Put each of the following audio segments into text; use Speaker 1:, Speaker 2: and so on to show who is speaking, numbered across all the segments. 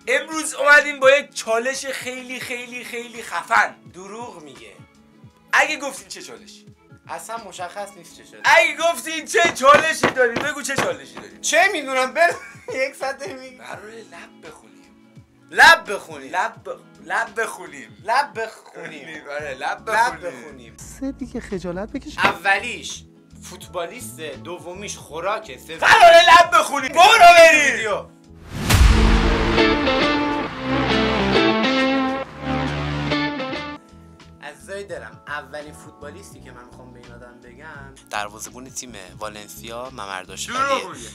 Speaker 1: امروز اومدیم با یک چالش خیلی خیلی خیلی خفن.
Speaker 2: دروغ میگه.
Speaker 1: اگه گفتین چه چالشی؟
Speaker 2: اصلا مشخص نیست چه شده.
Speaker 1: اگه گفتین چه چالشی داریم بگو چه چالشی داریم.
Speaker 2: چه میدونم یک ساعت میگی.
Speaker 1: قراره لب بخونیم.
Speaker 2: لب بخونیم.
Speaker 1: لب بخونیم.
Speaker 2: لب بخونیم.
Speaker 1: آره لب
Speaker 2: بخونیم.
Speaker 3: سه دیگه خجالت بکش.
Speaker 2: اولیش فوتبالیست، دومیش خوراکه،
Speaker 1: قراره لب بخونیم. برو بریم.
Speaker 2: ویدیو. عزیزای دلم، اولین فوتبالیستی که من میخوام به این آدم بگم دروازه‌بان تیم والنسیا ممرداشویلیه.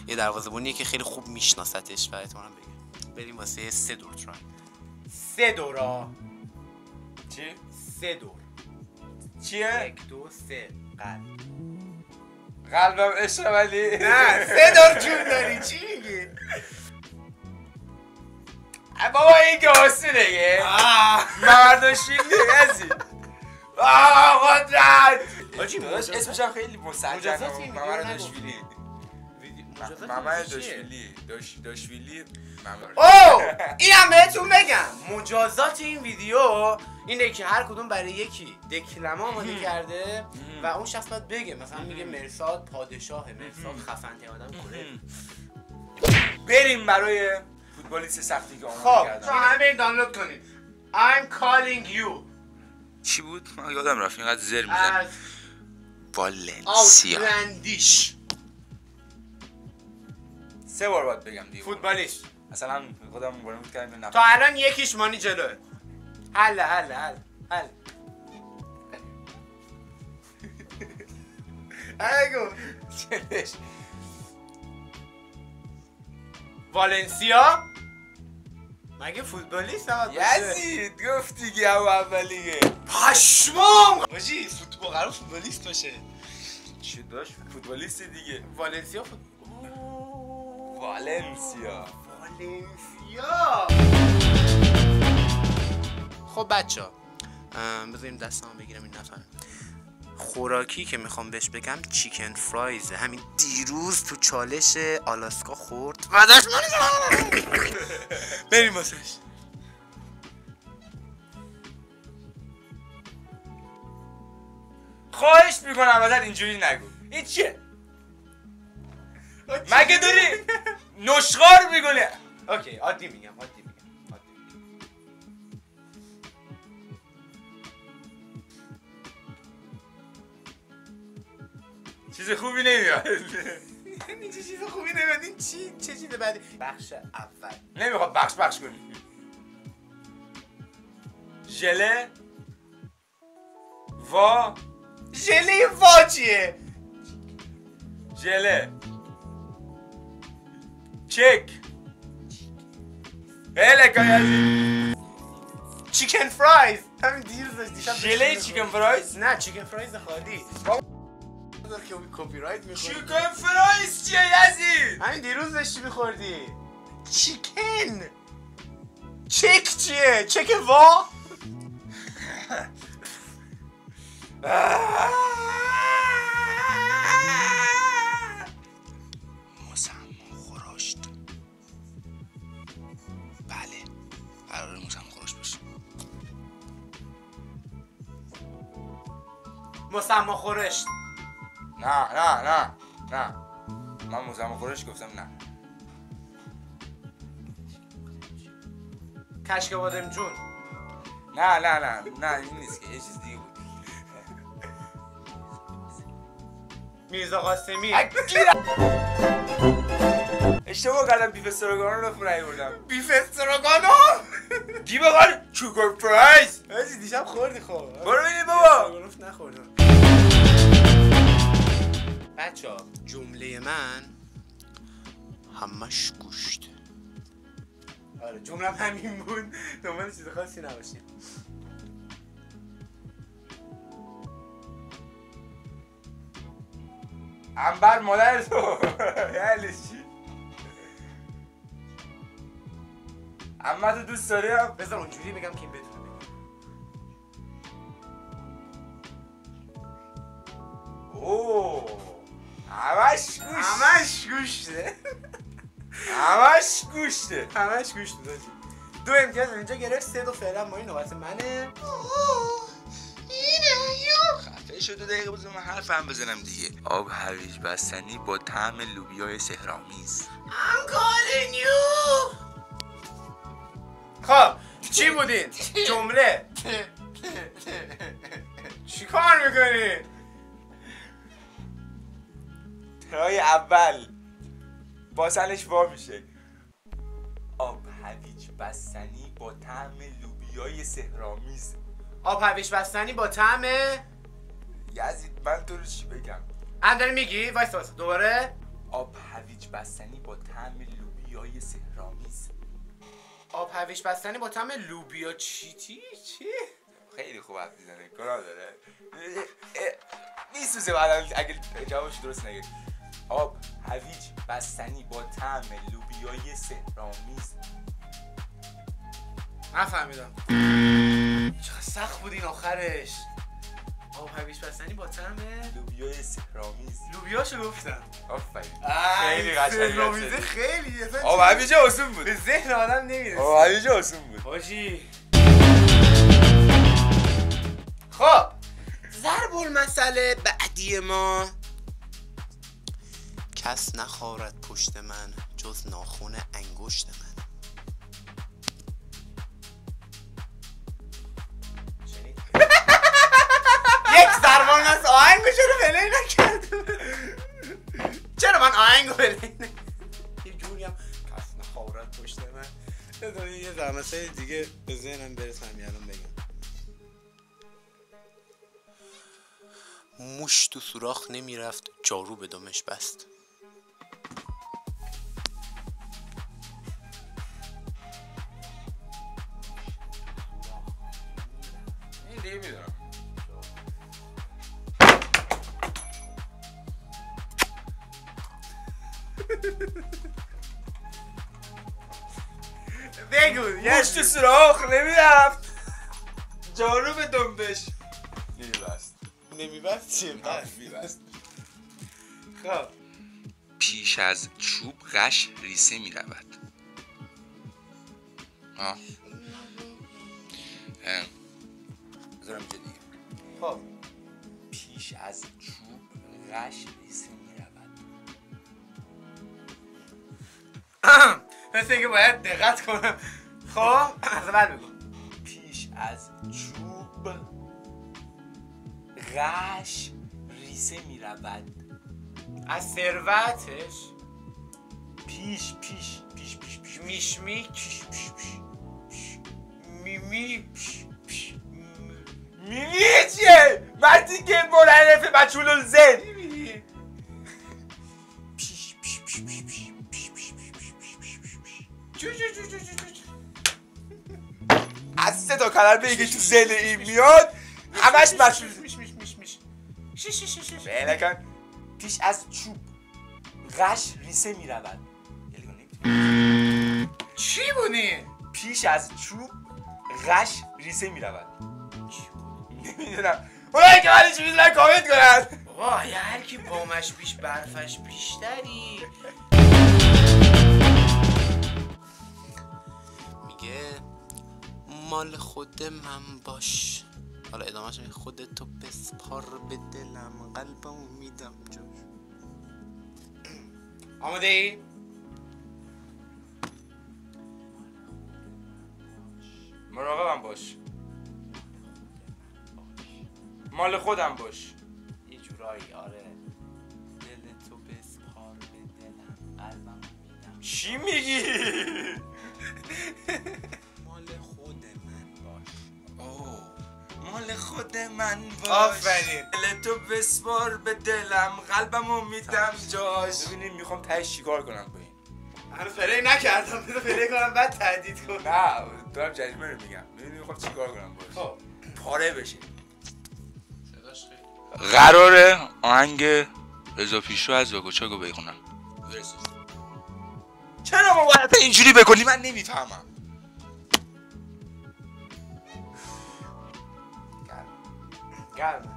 Speaker 2: یه دروازه‌بانیه که خیلی خوب میشناستش و احتمالاً بگم. بریم واسه 3 دور ترای. 3 دورا.
Speaker 1: چی؟
Speaker 2: 3 دور.
Speaker 1: چیه؟
Speaker 2: 1 2 3 قلب.
Speaker 1: قلبم عشق ولی
Speaker 2: نه 3 دور جون داری چی میگی؟
Speaker 1: بابا این که آسونه یه ممرداشویلی ازی قدرت
Speaker 2: آجی
Speaker 1: اسمش هم خیلی مسجع ممرداشویلی داشویلی
Speaker 2: اوه این هم بهتون بگم مجازات این ویدیو اینه که هر کدوم برای یکی دکلمه آماده کرده و اون شخص باید بگه مثلا میگه مرساد پادشاه، مرساد خفن ترین آدم کره.
Speaker 1: بریم برای فوتبالیست سختی که آماده
Speaker 2: خب
Speaker 1: کردم.
Speaker 2: شما همه دانلود کنید. I'm calling you.
Speaker 1: چی بود؟ من یادم رفت اینقدر زر میزن.
Speaker 2: از
Speaker 1: والنسیا.
Speaker 2: آوتلندیش
Speaker 1: 3 بار باید بگم دیگه.
Speaker 2: فوتبالیست.
Speaker 1: اصلا خودم بود کردم
Speaker 2: تا الان یکیش مانی جلوه. حل اگو
Speaker 1: چلش
Speaker 2: والنسیا مگه فوتبالیست هم
Speaker 1: یزید گفت دیگه هم اولیه
Speaker 2: پشمام آجی فوتبال قرار فوتبالیست باشه.
Speaker 1: چی داشت؟ فوتبالیست دیگه.
Speaker 2: والنسیا
Speaker 1: والنسیا.
Speaker 2: خب بچه بذاریم دستمو بگیرم این نفر. خوراکی که میخوام بهش بگم چیکن فرایزه. همین دیروز تو چالش آلاسکا خورد و داشت بریم واسش.
Speaker 1: خواهش میکنم ازت اینجوری نگو. این چیه؟ مگه داری نشخوار میکنی؟
Speaker 2: اوکی عادی میگم.
Speaker 1: چیز خوبی نمیاد.
Speaker 2: این چه چیز خوبی نمیاد. این چه چیز بعدی؟ بخش اول
Speaker 1: نمیخواد بخش کنی. ژله
Speaker 2: ژله وا چیه؟
Speaker 1: ژله چک
Speaker 2: چیکن فرایز. همین دیروز داشتم
Speaker 1: ژله چیکن فرایز.
Speaker 2: نه چیکن فرایز خالی که کپی رایت میخوری.
Speaker 1: چیکن فرایز چیه یزید؟
Speaker 2: همین دیروز داشتی میخوردی. چیکن چک چیه؟ چک وا
Speaker 1: مسمم خورشت. بله قراره مسمم خورشت باشه.
Speaker 2: مسمم خورشت.
Speaker 1: نه من مسمم خورشت گفتم نه.
Speaker 2: کشک بادم جون.
Speaker 1: نه این نیست که یه چیز دیگه بود.
Speaker 2: میرزا قاسمی.
Speaker 1: اشتباه کردم. بیف استروگانو رو نیاوردم.
Speaker 2: بیف استروگانو
Speaker 1: گی بخور چیکن فرایز.
Speaker 2: آجی دیشب خوردی. خب
Speaker 1: برو ببین بابا.
Speaker 2: نخوردم. بچه جمله من همش گوشت. آره جملم همین بود. دنبال چیز خاصی نباشید.
Speaker 1: انبر مادر تو یعنی چی؟ اما تو دوست داری هم؟
Speaker 2: بذار اونجوری بگم که این بدونه بگم.
Speaker 1: اوه همش
Speaker 2: گوشته.
Speaker 1: همش گوشته
Speaker 2: همش گوشته داشتی.
Speaker 1: 2 امتیاز اینجا گرفت 3 تا فعلا ما این نوبت منه.
Speaker 3: خفه شد 2 دقیقه بذار من حرفم بزنم دیگه. آب هویج بستنی با طعم لوبیای سحرآمیز.
Speaker 1: I'm calling you. خب چی بودین؟ جمله چی کار میکنی؟
Speaker 4: ترای اول باسنش وا میشه. آب هویج بستنی با طعم لوبیای سحرآمیز.
Speaker 1: آب هویج بستنی با طعم
Speaker 4: یزید من تو رو چی بگم؟
Speaker 1: داری میگی؟ وایسا دوباره.
Speaker 4: آب هویج بستنی با طعم لوبیای سحرآمیز.
Speaker 1: آب هویج بستنی با طعم لوبیا چی؟
Speaker 4: خیلی خوب حرف میزنه. گناه داره. میسوزه بعدا اگه جوابش درست نگه. آب هویج بستنی با طعم لوبیای سحرآمیز.
Speaker 1: نفهمیدم. چقدر سخت بود این آخرش. آب هویج بستنی با طعم
Speaker 4: لوبیای سحرآمیز.
Speaker 1: لوبیاشو گفتم.
Speaker 4: آفرین.
Speaker 1: خیلی قشنگه. خیلی
Speaker 4: آب هویج آسون بود.
Speaker 1: به ذهن آدم نمیرسه.
Speaker 4: آب هویج آسون بود.
Speaker 1: حاجی خب ضرب المثل بعدی ما.
Speaker 2: کس نخارد پشت من جز ناخن انگشت من.
Speaker 1: یک ضرب المثل آهنگو چرا پلی نکردم؟ چرا من آهنگو پلی نکردم؟ یه جوری هم کس نخارد پشت من. یه ضرب المثل دیگه به ذهنم برسه همین الان بگم.
Speaker 2: موش تو سوراخ نمیرفت جارو به دمش بست.
Speaker 4: این دیگه میدونم.
Speaker 1: بگو.
Speaker 4: موش تو سوراخ نمیرفت جارو به دمبش نمیبست.
Speaker 1: نمیبست چیه؟
Speaker 4: میبست.
Speaker 1: خب
Speaker 3: پیش از چوب غش ریسه می رود.
Speaker 4: بذارم اینجا دیگه.
Speaker 1: خب
Speaker 4: پیش از چوب غش ریسه می رود.
Speaker 1: مثل اینکه باید دقت کنم. خب از بعد بگو.
Speaker 4: پیش از چوب غش ریسه می رود.
Speaker 1: از ثروتش
Speaker 4: پیش
Speaker 1: میشمیک میمی
Speaker 4: میمی چیه؟ وقتی که مرنف مجهول الذهن از 3 تا کلمه که تو ذهن این میاد همش مجهول. بلکن پیش از چوب غش ریسه می رود.
Speaker 1: چی بودی؟
Speaker 4: پیش از چوب غش ریسه می رود. نمیدونم. اونایی که من چی میدونن کامنت کنن.
Speaker 1: بابا یه هر کی بامش بیش برفش بیشتری.
Speaker 2: میگه مال خود من باش. حالا ادامهش میگه خودتو بسپار به دلم قلبمو میدم جوش.
Speaker 1: آماده ای؟
Speaker 4: مراقبم باش. مال خودم باش.
Speaker 2: یه جورایی آره. دلتو بسپار به دلم قلبمو میدم.
Speaker 4: چی میگی؟
Speaker 2: مال خود من باش.
Speaker 4: مال خود من باش.
Speaker 1: آفرین.
Speaker 4: دلتو بسپار به دلم قلبمو میدم جاش. ببینیم میخوام تهش چیکار کنم با این.
Speaker 1: هنوز پلی نکردم. بذار پلی کنم بعد تهدید کنم.
Speaker 4: نه دارم جریمه رو میگم. ببینیم میخوام چیکار کنم باش.
Speaker 1: خب
Speaker 4: پاره بشه.
Speaker 1: صداش خیلی
Speaker 3: قراره آهنگ رضا پیشرو از واگوچاگو بخونم.
Speaker 4: چرا ما باید اینجوری بکنی؟ من نمیفهمم.
Speaker 1: گرم.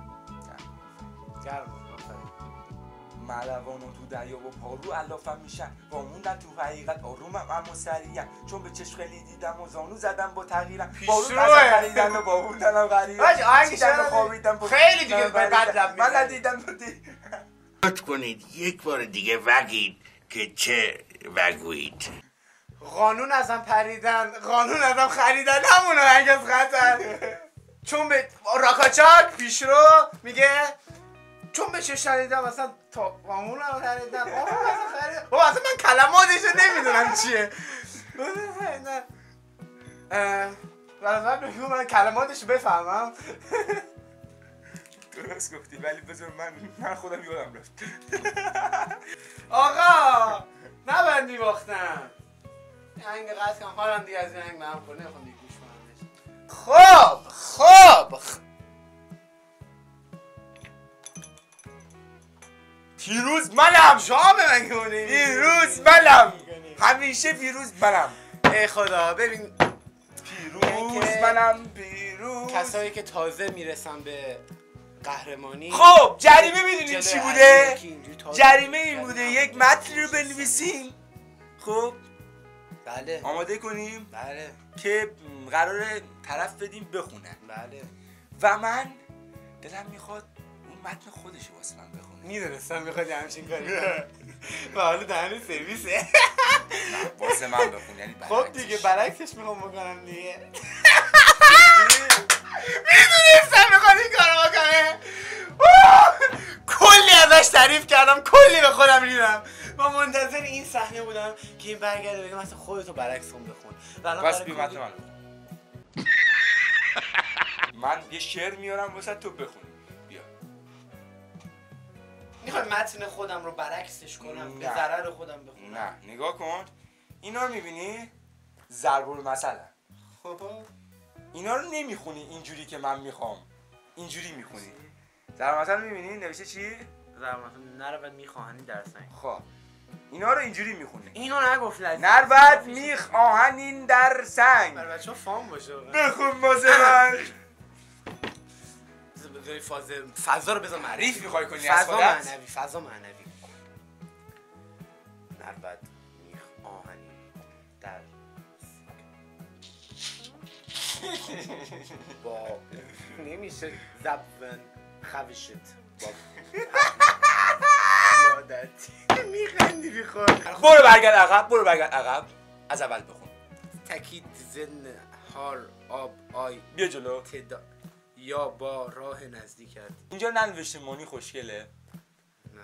Speaker 4: ملوانو تو دریا و پارو علافم میشن واموندن تو حقیقت آرومم اما سریعم چون به چشم خیلی دیدم و زانو زدم با تغییرم بارو دستم خریدن و باهوندنم غریبم
Speaker 1: باش آهنگش خیلی دیگه بد لب
Speaker 4: من ندیدم بودی
Speaker 3: لطف کنید یک بار دیگه وگید که چه وگوید.
Speaker 1: قانون ازم پریدن قانون ازم خریدن همون آهنگ از خطر چون به راکاچاک پیشرو میگه چون به چه شنیدم مثلا تا قانون هم خریدن قانون ازم خریدن بابا اصلا من کلماتشو نمیدونم چیه من کلماتشو بفهمم
Speaker 4: درست گفتی ولی بذار من خودم یادم رفت.
Speaker 1: آقا نباید میباختم این هنگ قصد کنم حالم دیگه از این هنگ محم کنه نمیخوام دیگه گوش کنم. خب
Speaker 4: پیروز منم
Speaker 1: شام من کنی
Speaker 4: پیروز منم همیشه پیروز منم.
Speaker 1: ای خدا ببین
Speaker 4: پیروز منم پیروز.
Speaker 1: کسایی که تازه میرسن به قهرمانی
Speaker 4: خب جریمه میدونید چی بوده؟ جریمه این بوده یک متنی رو بنویسیم خب
Speaker 1: بله
Speaker 4: آماده کنیم
Speaker 1: بله
Speaker 4: که قراره طرف بدیم بخونه
Speaker 1: بله
Speaker 4: و من دلم میخواد اون متن خودش واسه من بخونه.
Speaker 1: میدونستم میخواد همچین کاری و حالا دهن سرویسه
Speaker 4: واسه من بخون یعنی
Speaker 1: خب دیگه برعکسش میخوام بکنم دیگه میدونستم میخواد این کارو بکنه کلی ازش تعریف کردم کلی به خودم ریدم و منتظر این صحنه بودم که این برگرده بگم مثلا خودتو برعکس اون بخون
Speaker 4: بس بی متن من من یه شعر میارم واسه تو بخونی بیا.
Speaker 1: میخوای متن خودم رو برعکسش کنم به ضرر خودم بخونم؟
Speaker 4: نه نگاه کن اینا رو میبینی ضرب المثل
Speaker 1: خب
Speaker 4: اینا رو نمیخونی اینجوری که من میخوام اینجوری میخونی. ضرب المثل رو میبینی نوشته چی؟
Speaker 1: ضرب المثل نرود میخواهنی در سنگ.
Speaker 4: خب اینا رو اینجوری میخونی
Speaker 1: اینو نگفت لازم
Speaker 4: نرود میخواهنین در سنگ.
Speaker 1: برای بچه‌ها فام باشه
Speaker 4: بخون واسه من.
Speaker 1: بذاری فضا رو بذار
Speaker 4: تعریف میخوای کنی
Speaker 1: فضا
Speaker 4: از خودت؟
Speaker 1: فضا معنوی نرود میخواهنی در با نمیشه زبون خوشت با یادت میخندی بیخور
Speaker 4: برو برگرد عقب از اول بخون.
Speaker 1: تکید زن هار آب آی
Speaker 4: بیا جلو
Speaker 1: یا با راه نزدیکت.
Speaker 4: اینجا ننوشته مانی خوشگله
Speaker 1: نه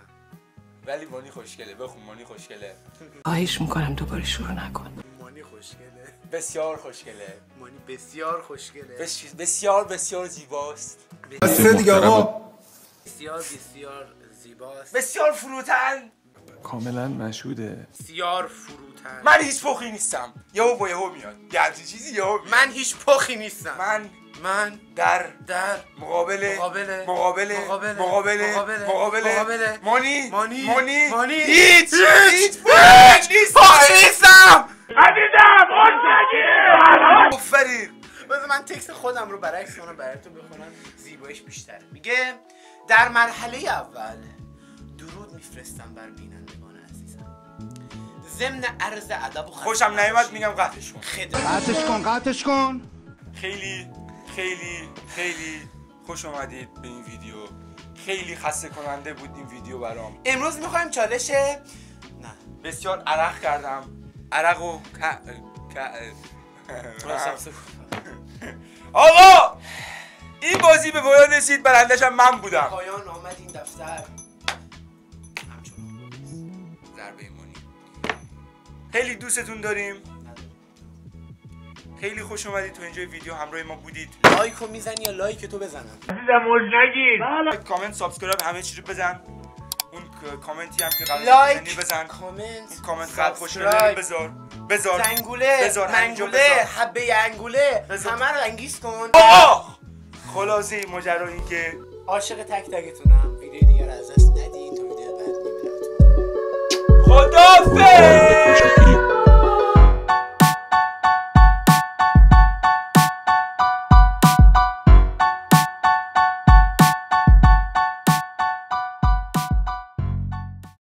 Speaker 4: ولی مانی خوشگله. بخون مانی خوشگله.
Speaker 5: خواهش میکنم دوباره شروع نکن.
Speaker 1: مانی خوشگله
Speaker 4: بسیار خوشگله.
Speaker 1: مانی بسیار خوشگله.
Speaker 4: بسیار زیباست.
Speaker 6: بسیار دیگه آقا
Speaker 1: بسیار زیباست.
Speaker 4: بسیار فروتن.
Speaker 6: کاملا مشهوده.
Speaker 1: بسیار فروتن.
Speaker 4: من هیچ پخی نیستم. یهو میاد. یه همچین چیزی یهو
Speaker 1: من هیچ پخی نیستم. من
Speaker 4: در
Speaker 1: مقابل
Speaker 4: مانی
Speaker 1: هیچ
Speaker 4: پخ نیستم.
Speaker 1: آفرین. بذار من تکست خودم رو برعکس کنم براتون بخونم زیباییش بیشتره. میگه در مرحله اول درود میفرستم بر بینندگان عزیزم ضمن عرض ادب و
Speaker 4: خوشم نیومد میگم قطعش کن.
Speaker 6: قطعش کن.
Speaker 4: خیلی خوش اومدید به این ویدیو. خیلی خسته کننده بود این ویدیو برام.
Speaker 1: امروز میخوایم چالش نه
Speaker 4: بسیار عرق کردم. عرقو آقا این بازی به پایان رسید. برنده‌شم من بودم.
Speaker 1: پایان آمد این دفتر همچنان
Speaker 4: ضربه ایمانی. خیلی دوستتون داریم. خیلی خوش اومدید تو اینجای ویدیو همراه ما بودید.
Speaker 1: لایکو میزنی یا لایک تو بزنم؟
Speaker 3: عزیزم موج نگیر.
Speaker 4: لایک کامنت سابسکرایب همه چی رو بزن. اون کامنتی هم که قرار بزنی بزن. کامنت خط خوشگله بذار
Speaker 1: زنگوله منگوله حبه انگوله همه رو انگیز کن.
Speaker 4: خلاصه ماجرا این که
Speaker 1: عاشق تک تکتونم. ویدیو دیگر از دست ندین تا ویدیو بعد میبینم.
Speaker 4: خدافظ.